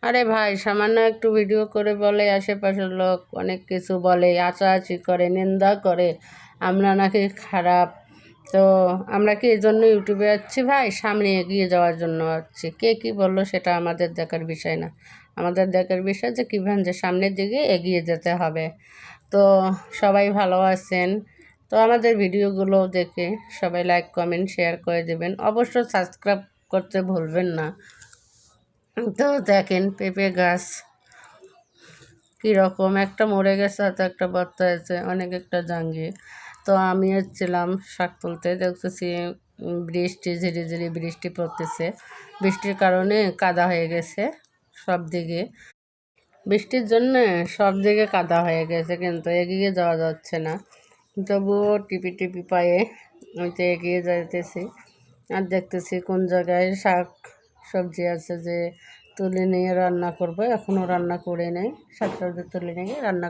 আরে ভাই, সামান্য একটু ভিডিও করে বলে আশেপাশের লোক অনেক কিছু বলে, আচাআচি করে, নিন্দা করে আমরা নাকি খারাপ। তো আমরা কি এই জন্য ইউটিউবে যাচ্ছি ভাই? সামনে এগিয়ে যাওয়ার জন্য যাচ্ছি। কে কী বললো সেটা আমাদের দেখার বিষয় না। আমাদের দেখার বিষয় যে কীভাবে যে সামনের দিকে এগিয়ে যেতে হবে। তো সবাই ভালো আছেন? তো আমাদের ভিডিওগুলো দেখে সবাই লাইক কমেন্ট শেয়ার করে দেবেন, অবশ্য সাবস্ক্রাইব করতে ভুলবেন না। তো দেখেন পেঁপে গাছ কীরকম, একটা মরে গেছে, হয়তো একটা বাচ্চা আছে, অনেক একটা জাঙ্গিয়ে। তো আমি হচ্ছিলাম শাক তুলতে, দেখতেছি বৃষ্টি ঝিরি ঝিরি বৃষ্টি পড়তেছে। বৃষ্টির কারণে কাদা হয়ে গেছে সব দিকে। বৃষ্টির জন্য সব দিকে কাদা হয়ে গেছে, কিন্তু এগিয়ে যাওয়া যাচ্ছে না। তবুও টিপি টিপি পায়ে আমি তো এগিয়ে যাইতেছি। আর দেখতেছি কোন জায়গায় শাক সবজি আছে যে তুলে নিয়ে রান্না করবো। এখনও রান্না করে নেই, শাক সবজি তুলে নিয়ে রান্না